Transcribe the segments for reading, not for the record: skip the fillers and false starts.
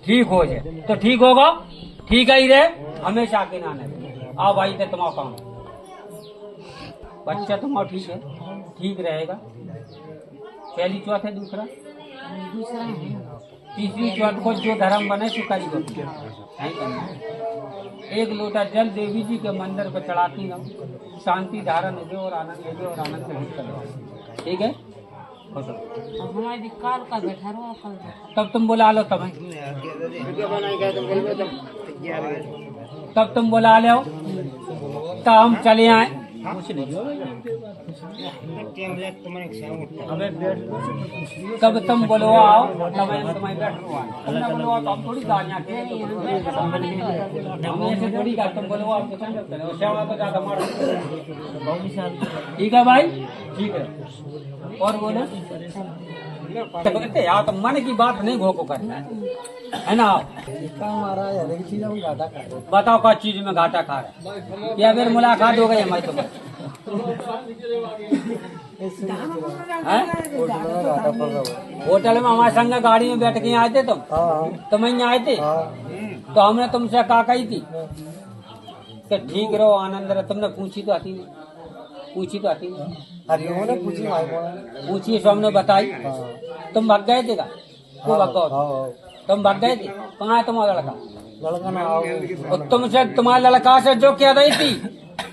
ठीक हो जाए तो ठीक होगा, ठीक ही रहे हमेशा के नाने। आओ भाई थे तुम्हारा काम, बच्चा तुम्हारा ठीक है, ठीक रहेगा। पहली चौथ है, दूसरा तीसरी चौथ को जो धर्म बने सुकारी को नहीं करना। एक लोटा जल देवी जी के मंदिर पर चढ़ाती हम, शांति धारण हो और आनंद हो और आनंद से भूत कर। ठीक है, हमारी काल का बैठा रहो, कल तब तुम बुला लो, तब तुम बुला लो, तब हम चले आए। तब तुम बोलो आओ, तब तुम्हें बैठो बोलो तो हम थोड़ी गालियाँ थोड़ी का तुम बोलो आप तो ज्यादा मारो। ठीक है भाई, ठीक है। और बोलो यार, तो मन की बात नहीं घोको करना है ना। बताओ क्या चीज में घाटा खा रहा है, या फिर मुलाकात हो गई हमारी तुम्हें? होटल में हमारे संग गाड़ी में बैठ के आए थे तुम यहीं आए थे, तो हमने तुमसे कहा कही थी कि ठीक रहो, आनंद रहो। तुमने पूछी तो आती नहीं, पूछी तो आती नहीं, पूछी सो हमने बताई। तुम भाग गए थे का? वो भाग गए, तुम भाग गए थे। कहाँ है तुम्हारा लड़का? और तुमसे तुम्हारे लड़का से जो कह रही थी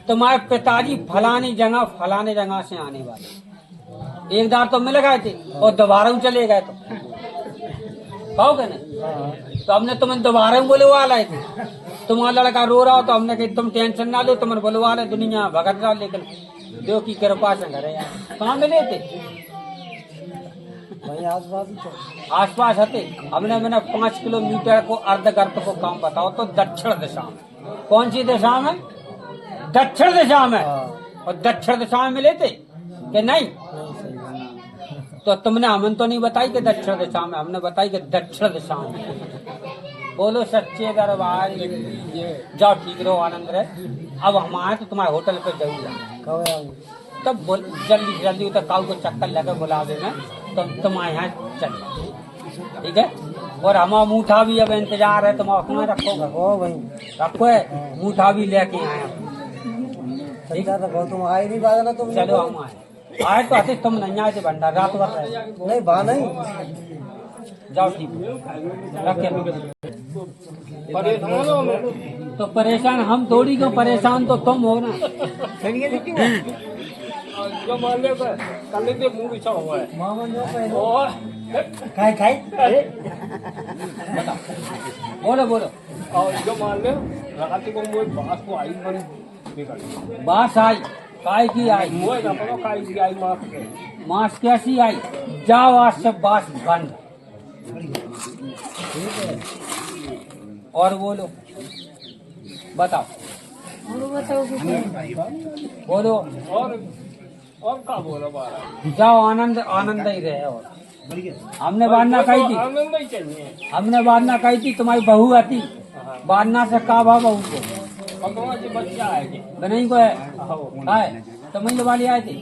तुम्हारे पिताजी फलानी जगह से आने वाले, एक बार तो मिल गए थे और दोबारा चले गए, तो कहोगे नहीं? तो हमने तुम्हें दोबारा बुलवा लाए थे। तुम्हारा लड़का रो रहा हो तो हमने कहा तुम टेंशन ना लो, तुम्हें बुलवा ले, दुनिया भगत रहा। लेकिन देव की कृपा से घर कहाँ मिले थे? आसपास हते। हमने मैंने 5 किलोमीटर को अर्धगर्त को काम बताओ तो दक्षिण दिशा में। कौन सी दिशा में? दक्षिण दिशा में। और दक्षिण दिशा में मिले थे कि नहीं? तो तुमने हमें तो नहीं बताई कि दक्षिण दिशा में, हमने बताई कि दक्षिण दिशा में। बोलो सच्चे दरबार। जाओ, ठीक रहो, आनंद रहे। अब हम आए तो तुम्हारे होटल पे जरूर तब बोल जल्दी जल्दी उतर काऊ को चक्कर लगा बुला देना, तो तुम्हारे यहाँ चल। ठीक है, और हमारा मूठा भी अब इंतजार है, तुम अपना रखो भाई, रखो है मूठा भी लेके आए। ठीक है, तुम आए नहीं बाजा ना, तुम चलो हम आए तो आते, तुम नहीं आए थे भंडार रात भर नहीं बा नहीं। जाओ, ठीक रखे। तो परेशान हम थोड़ी क्यों, परेशान तो तुम हो ना। मुँह बिछा हुआ है। खाई बोलो बोलो। और जो मान लो रात को बास को आई, बास आई, काय की आई? काय की आई? मास कैसी आई? जाओ आज से बास बंद। और बोलो, बताओ बोलो। और क्या बोलो? जाओ, आनंद ही रहे। और हमने बांधना कही थी, आनंद ही चाहिए। हमने बांधना कही थी, तुम्हारी बहू आती बांधना से का बहू को बच्चा आए नहीं को है तो मैं वाली आए थे।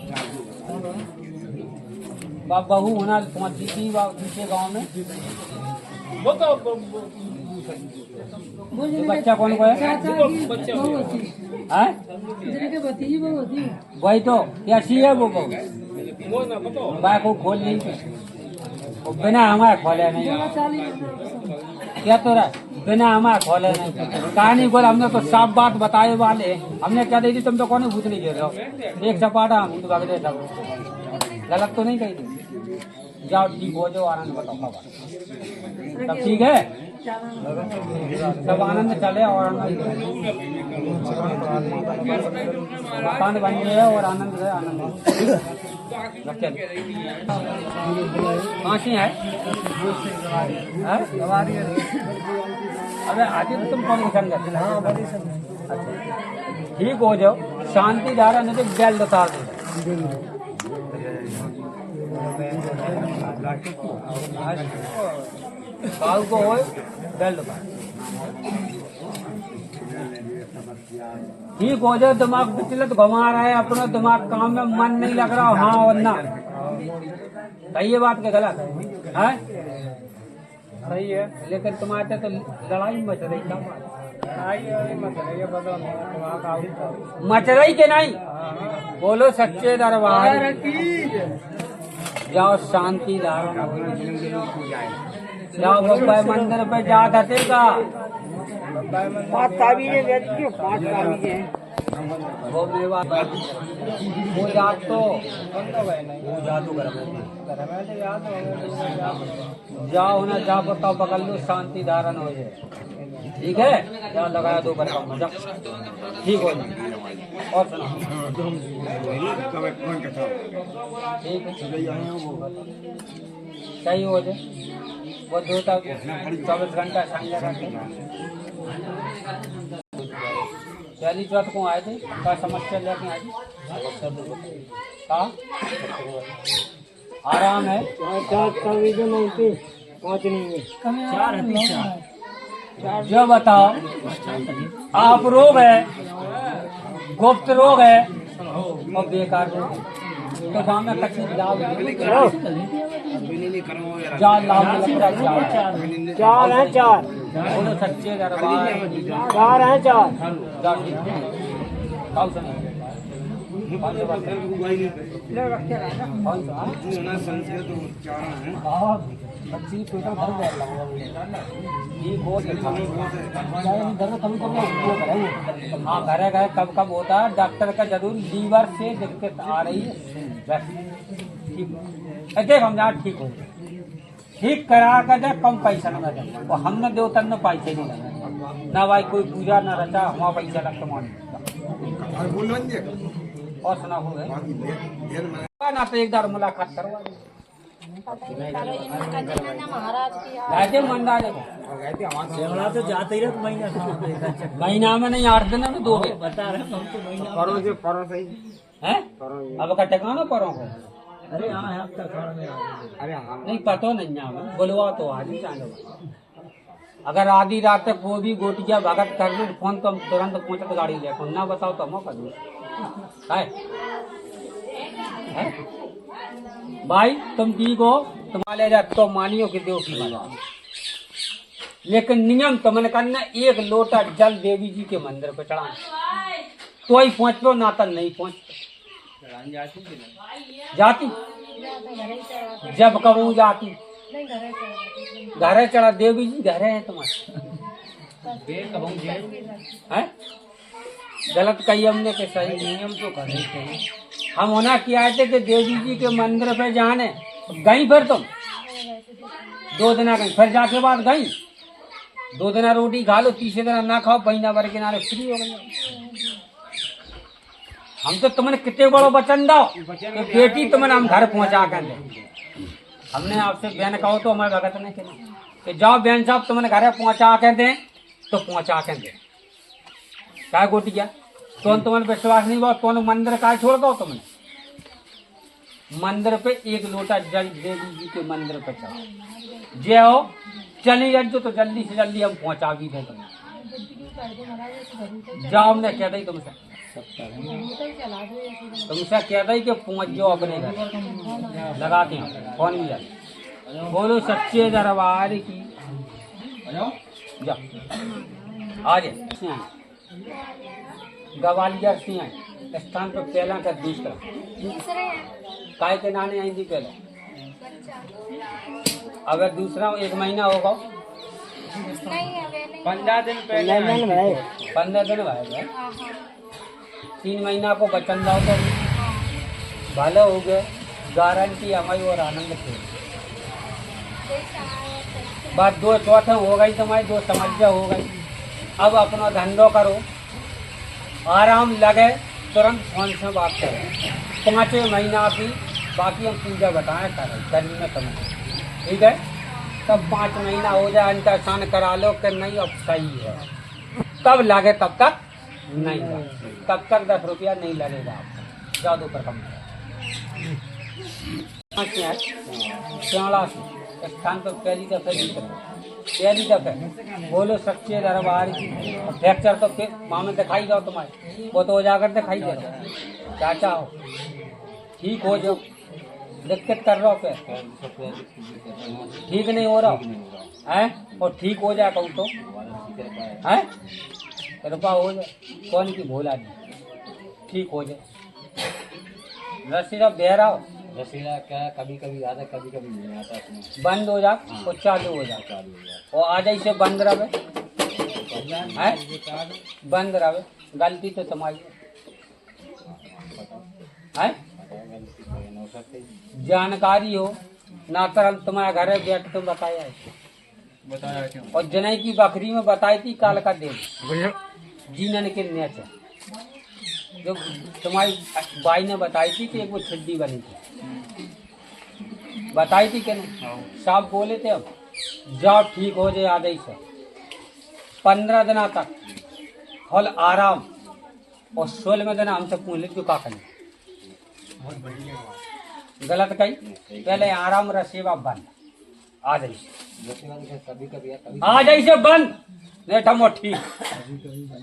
बहू होना तुम्हारी दूसरे गाँव में। बच्चा कौन को है? वही तो कैसी है वो बहू? बाय को खोल नहीं, बिना हमारे खोले नहीं। क्या तो रहा बिना हमारे खोले नहीं, कहानी बोला। हमने तो साफ बात बताए वाले, हमने क्या दी थी, तुम तो कौन भूत नहीं दे रहे हो। एक सपाटा हम तो भाग देता, गलत तो नहीं कही थी। जाओ, ठीक हो जाओ, आनंद बताओ तब ठीक है, सब आनंद चले और आनंद बन गए और आनंद है। आनंद कहाँ से है? अबे आज तुम कौन संगत? ठीक हो जाओ, शांति धारा नहीं तो जल्द उतार दे। को हो बेल्ट ठीक हो जाए। दिमाग विचलित घुमा रहा है, अपना दिमाग काम में मन नहीं लग रहा। हाँ और ना, सही ये बात के गलत है? सही है, लेकिन तुम्हारे तो लड़ाई मच रही, क्या बात? लड़ाई मच रही है, मच रही के नहीं? बोलो सच्चे दरबार की। जाओ शांति धारण, जाओ बप्पा मंदिर पे जा घटेगा। 5 ताबीजें बेच के 5 ताबीजें वो मेवा वो जात तो वो जादू कर जाओ ना, जा बताओ पकड़ लो, शांति धारण हो जाए। ठीक है, जाओ लगाया 2 बार कम मजा, ठीक हो जाए। और सुना ठीक है, सही हो जाए। वो 24 घंटा संजय रखे। पहली चौथ को आए थे, क्या समस्या लेके आए थे? हाँ आराम है, 4 जो बताओ, आप रोग है, गुप्त रोग है और बेकार रोग है, तो गाँव में कच्ची जाओ जाल लाओ, 4 हैं 4। बोलो सच्चे दरबार 4 हैं 4। हाँ घरे घरे कब कब होता है, डॉक्टर का जरूर लीवर से दिक्कत आ रही है, ठीक हम जहाँ ठीक हो, ठीक करा कर जाए, कम पैसा लगा जाए। और हमने देवतन में पैसे नहीं लगा ना भाई, कोई पूजा ना रचा, हमारा पैसा लगता मान। और सुना हो गए ना, तो एक बार मुलाकात करवा गए मंडा तो जाते ही रहे, महीना में नहीं 8 दिन में 2 बता रहे हैं। अब का टेकाना परों को, अरे हाँ अरे हाँ नहीं पता नहीं है, बुलवा तो आज ही चालू। अगर आधी रात तक वो भी गोटिया भगत कर लो फोन, तो हम तुरंत पहुंचत गाड़ी लेकर ना बताओ तो हम कर दो है? भाई तुम ठीक हो, तुम्हारे जा तो मानियो कि देव की बात, लेकिन नियम तुमने करना, 1 लोटा जल देवी जी के मंदिर पे चढ़ाना, तो ही पहुंच लो, ना तो नहीं पहुंच जाती। जब कबू जाती घरे चढ़ा, देवी जी घरे हैं तुम्हारे है? गलत कही हमने के सही नियम तो करने चाहिए। हम होना किया थे कि देवी जी के मंदिर पे जाने गई, फिर तुम 2 दिन गई, फिर जाके बाद गई 2 दिन रोटी खा लो, तीसरे दिन ना खाओ, महीना भर किनारे फ्री हो गई। हम तो तुमने कितने बड़ो वचन दो कि बेटी तुमने हम घर पहुंचा कर दे। हमने आपसे बहन कहो तो हमारे भगत ने कहना कि जाओ बहन साहब तुमने घर पहुंचा कर दे, तो पहुंचा कर दे। क्या गोटी क्या तो तुम्हें विश्वास नहीं हुआ, तो मंदिर का छोड़ दो। तुमने मंदिर पे 1 लोटा जल देवी जी के मंदिर पे चढ़ो, जे हो चली जाओ तो जल्दी से जल्दी हम पहुंचा भी दे। जाओ हमने कह दी तुमसे कह दी कि पहुंच जाओ अपने घर, लगाते हैं फोन भी जाए। बोलो सच्चे दरबार की। जाओ आ जाए ग्वालियर से आए स्थान पर पहला का दूसरा काय के नाने आई थी पहले, अगर दूसरा 1 महीना होगा 15 दिन पहले 15 दिन भाई 3 महीना को बचन जाओ तो भले हो गए, गारंटी हमारी और आनंद थे। बात 2 चौथे हो गई तुम्हारी, 2 समस्या हो गई। अब अपना धंधो करो, आराम लगे, तुरंत फोन से बात करें। 5 महीना की बाकी हम पूजा बताएं करें गर्मी में समय, ठीक है? तब 5 महीना हो जाए, अंतरसान करा लो कि नहीं अब सही है, तब लगे तब तक नहीं लगे, तब तक 10 रुपया नहीं लगेगा आपको, जादू पर कम स्थान पर पहली दफे बोलो सच्चे दरबार की। फ्रैक्चर तो फिर माँ में दिखाई जाओ तुम्हारे, वो तो हो जाकर दिखाई दे रहा, क्या चाहो ठीक हो जाओ, दिक्कत कर रहा हो क्या? ठीक नहीं हो रहा है? और ठीक हो जाए कहूँ तो है, कृपा हो जाए, कौन की भोला जी ठीक हो जाए। रसीदा बह रहा हो, रसीला क्या कभी कभी आता है, कभी कभी नहीं आता इसमें। बंद हो जा और चालू हो जा, और आ जाए से बंद रहे है, बंद रहे, गलती तो तुम्हारी है। जानकारी हो ना तर तुम्हारे घर में बैठ तुम बताया है, और जनई की बकरी में बताई थी काल का दिन जीनन के नेच जो तुम्हारी बाई ने बताई थी कि एक वो छिड्डी बनी थी, बताई थी कि नहीं? साहब बोले थे अब जाओ ठीक हो जाए आधे से 15 दिन तक फल आराम, और 16वें दिन हमसे पूछ ले का करें, गलत कही, पहले आराम रसेवा बंद आ जाइए, कभी कभी आ जाइए बंद नहीं ठमो ठीक,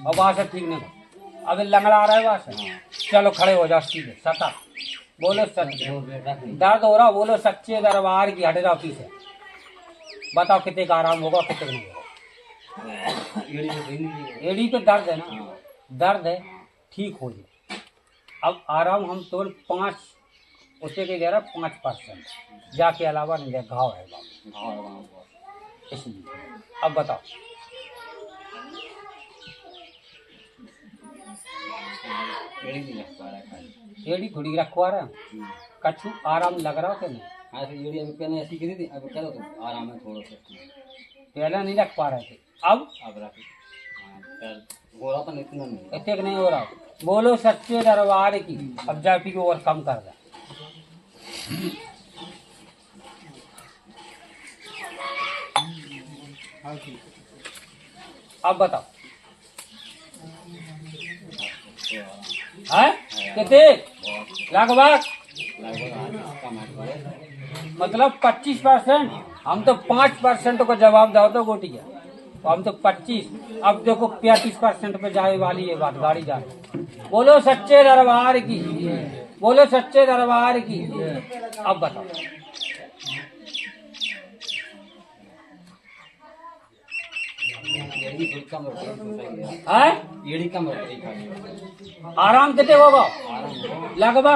और वहां से ठीक नहीं, अब लंगड़ा आ रहा है वहां से, चलो खड़े हो जाओ सीधे सता, बोलो सच्चे, दर्द हो रहा बोलो सच्चे दरबार की हट जाओ पीछे, बताओ कितने का आराम होगा कितने नहीं होगा। एड़ी तो दर्द है ना, दर्द है ठीक हो जाए, अब आराम हम तो 5 उसे के दे रहा 5%, जाके अलावा नहीं दे, घाव है बाबू इसलिए। अब बताओ एड़ी थोड़ी रखवा रहे हैं, कछु आराम लग रहा हो कि नहीं? हाँ तो यूरिया पहले ऐसी करी थी, अब क्या तो आराम है थोड़ा सा, पहले नहीं रख पा रहे थे, अब रख हो रहा था इतना नहीं। इतने नहीं हो रहा, बोलो सच्चे दरबार की, अब जापी को और कम कर रहा। अब बताओ है कितने लगभग, मतलब 25%, हम तो 5% को जवाब दो तो गोटिया, हम तो 25, अब देखो 35% पे जाए वाली ये बात, गाड़ी जा रही। बोलो सच्चे दरबार की, बोलो सच्चे दरबार की। अब बताओ है एड़ी कम आराम कितने होगा लगभग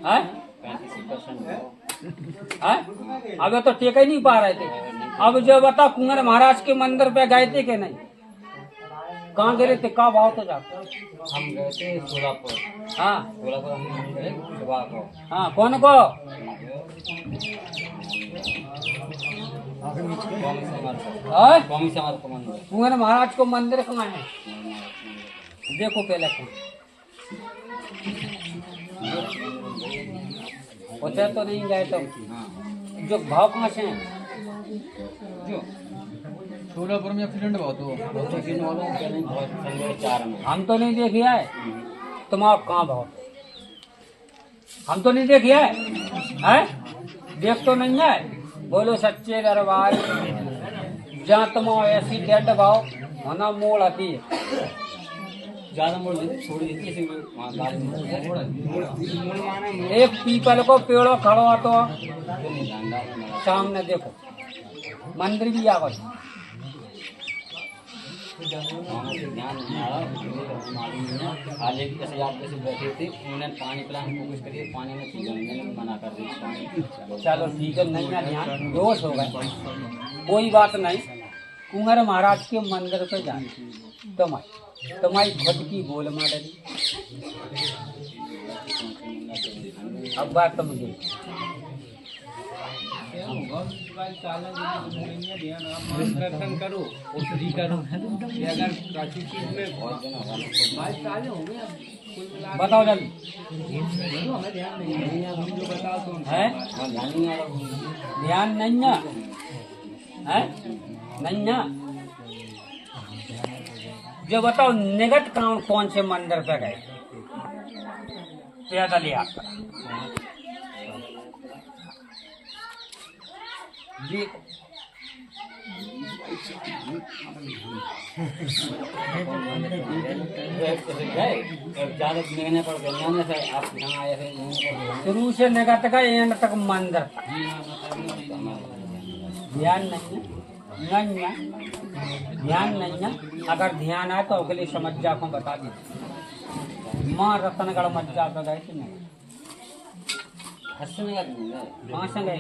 है? 35% है अब तो टेक ही नहीं पा रहे थे। अब जो बताओ कुंवर महाराज के मंदिर पे गए थे कि नहीं? कहाँ गए थे, का भाव तो जाते? हम गए थे सोलापुर। हाँ सोलापुर हम गए सुबह को। हाँ कौन को? स्वामी समाज को मंदिर। कुंवर महाराज को मंदिर कहाँ है? देखो पहले कौन उसे तो नहीं गए तो जो भाव कहाँ से हैं? जो सोलापुर में एक्सीडेंट बहुत हुआ, बहुत एक्सीडेंट हो रहा है, बहुत संख्या 4 में। हम तो नहीं देखिए है, तुम्हारा कहाँ भाव? हम तो नहीं देखिए है, देख तो नहीं है। बोलो सच्चे दरबार, जहाँ तुम ऐसी डेड भाव होना मोड़ आती है, ज्यादा मोड़ देती छोड़ देती है, वहाँ गाड़ी में एक पीपल को पेड़ो खड़ो तो सामने देखो मंदिर भी आ गई। ध्यान नहीं आ रहा, आज एक कैसे आप कैसे बैठे थे, उन्होंने पानी पिलाने की कोशिश करी, पानी में पी गए, मैंने मना कर दी पानी। चलो ठीक है, नहीं ना ध्यान दोष हो गए, कोई बात नहीं। कुंवर महाराज के मंदिर पे जाए तुम्हारी खुद की बोल माडली। अब बात तुम दर्शन करो औषधि करो, अगर किसी चीज में बताओ जल्दी है, ध्यान नहीं है नहीं ना। जो बताओ निकट कौन से मंदिर पे गए? पैदल यात्रा जी ज्यादा महंगे पड़ गए यहाँ से आप यहाँ आए थे शुरू से निगत का एंड तक मंदिर तक ध्यान नहीं है, ध्यान नहीं है। अगर ध्यान आए तो अगले समझ जा को बता दीजिए। माँ रतनगढ़ मज्जा पे गए थे नहीं? हंसने का कहाँ से गए?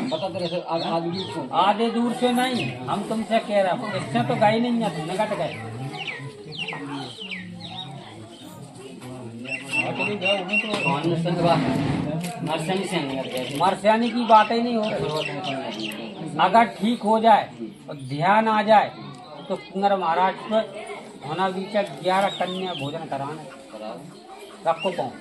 बता दे रहे आगे आधे दूर से नहीं, हम तुमसे कह रहे हो इससे तो गए नहीं है, निकट गए। मरसियानी की बात ही नहीं होती। अगर ठीक हो जाए और ध्यान आ जाए तो कुंवर महाराज पे होना बीच 11 कन्या भोजन कराने रखो पाऊँ।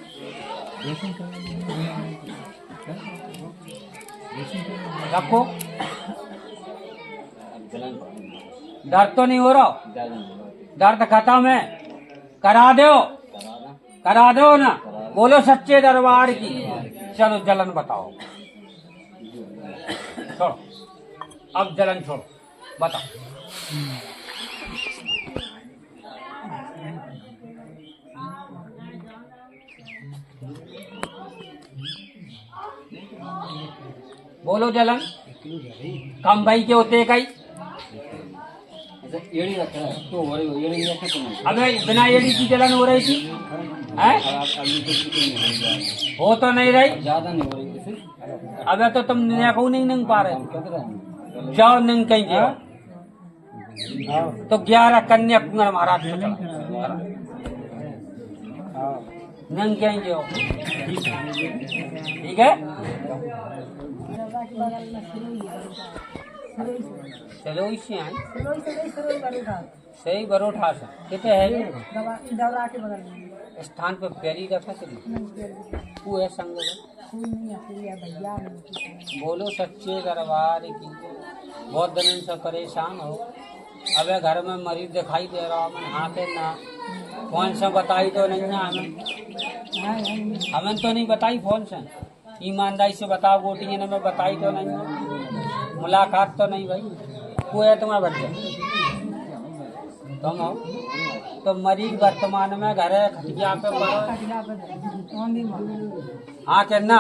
रखो, डर तो नहीं हो रहा? दर्द खत्म है, करा दो ना। बोलो सच्चे दरबार की। चलो जलन बताओ, छोड़ो अब जलन छोड़ो, बताओ। बोलो जलन कम भाई के होते कई एड़ी रख रहा है तो हो रही एड़ी रखे तो नहीं अबे बिना एड़ी की जलन हो रही थी हैं? हो तो नहीं रही, ज्यादा नहीं हो रही थी। अबे तो तुम को नहीं नंग पा रहे। जाओ नंग कहीं जाओ तो 11 कन्या कुंवर महाराज को चला नंग कहीं जाओ। ठीक है, चलो इससे आए सही बरोठा से कितने है स्थान पे पैरी रखा चलिए तू है संग बोलो सच्चे दरबार की। बहुत दिन से परेशान हो, अबे घर में मरीज दिखाई दे रहा हूँ हाँ के ना फोन से बताई तो नहीं ना हमें तो नहीं बताई फोन से। ईमानदारी से बताओ गोटी ने मैं बताई तो नहीं, मुलाकात तो नहीं भाई। कोई है तुम्हारा बच्चा तुम हो तो मरीज वर्तमान में घर है खटिया पे पड़ो हाँ के ना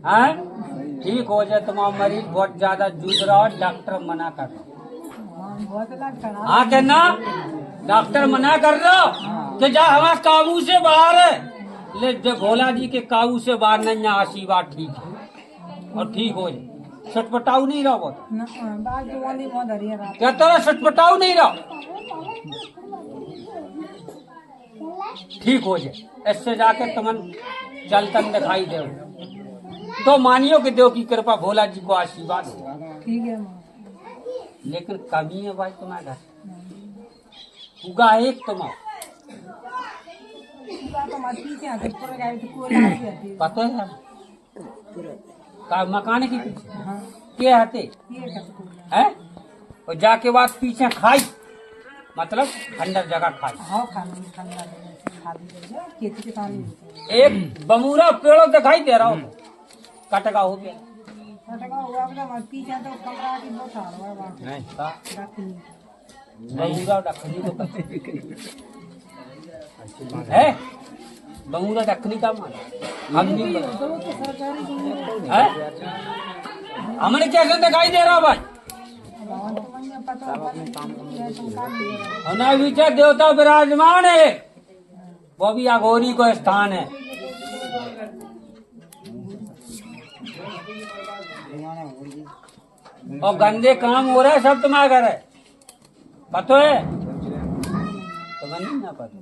हाँ ठीक हो जाए। तुम्हारा मरीज बहुत ज्यादा जूझ रहा हो, डॉक्टर मना कर रहा हाँ के ना डॉक्टर मना कर रहा कि जा हमारे काबू से बाहर है। ले जब भोला जी के काबू से बाहर नहीं आशीर्वाद ठीक है और ठीक हो जाए। सटपटाऊ नहीं रहो बहुत क्या तरह सटपटाऊ नहीं रहो ठीक हो जाए। इससे जाके तुमन चलतन दिखाई दे तो मानियो कि देव की कृपा भोला जी को आशीर्वाद हो। लेकिन कमी है भाई तुम्हारे घर उगा एक तुम्हारा पता है का मकान की पीछे के हते है और जाके बाद पीछे खाई मतलब अंदर जगह खाई। एक बमूरा पेड़ों दिखाई दे रहा हो कटका हो गया नहीं बमूरा डखनी तो है बमूरा डखनी का मान हम नहीं हमने कैसे दिखाई दे रहा भाई हमारे विचार देवता विराजमान है वो भी अघोरी को स्थान है। और गंदे काम हो रहा है सब तुम्हारे घर है पता है तो नहीं ना पता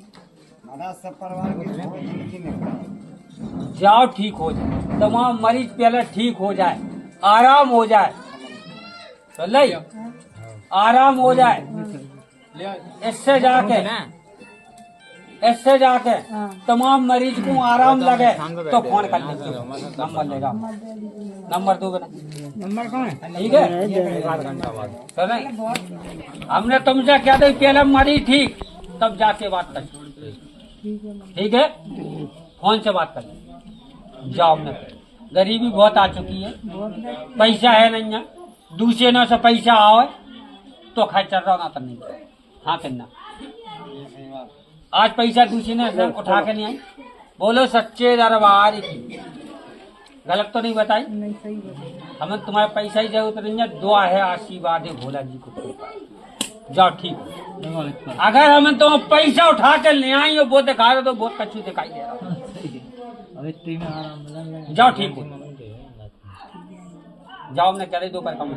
जाओ ठीक हो जाए तमाम मरीज पहले ठीक हो जाए आराम हो जाए तो ले आराम हो जाए। इससे जाके तमाम मरीज को आराम लगे तो फोन कर लीजिए नंबर लेगा नंबर दो नंबर कौन है ठीक है तो नहीं हमने तुमसे क्या दी पहले मरीज ठीक तब जाके बात कर ठीक है फोन से बात कर जाओ। हमने गरीबी बहुत आ चुकी है पैसा है नहीं है दूसरे न से पैसा आवे तो खाए चल रहा ना तो नहीं। हाँ करना आज पैसा दूसरे ने उठा के नहीं आई। बोलो सच्चे दरबार की, गलत तो नहीं बताई? नहीं, सही बताया। हमें तुम्हारे पैसा ही जरूरत नहीं है, दुआ है आशीर्वाद है भोला जी को। जाओ ठीक है। अगर हमें तो पैसा उठा के ले आई हो वो दिखा रहे तो बहुत कच्ची दिखाई दे रहा। जाओ ठीक हो, जाओ हमने करे दो पर कम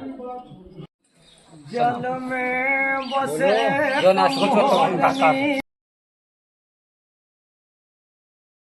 जल में बसे जो ना सोचो तो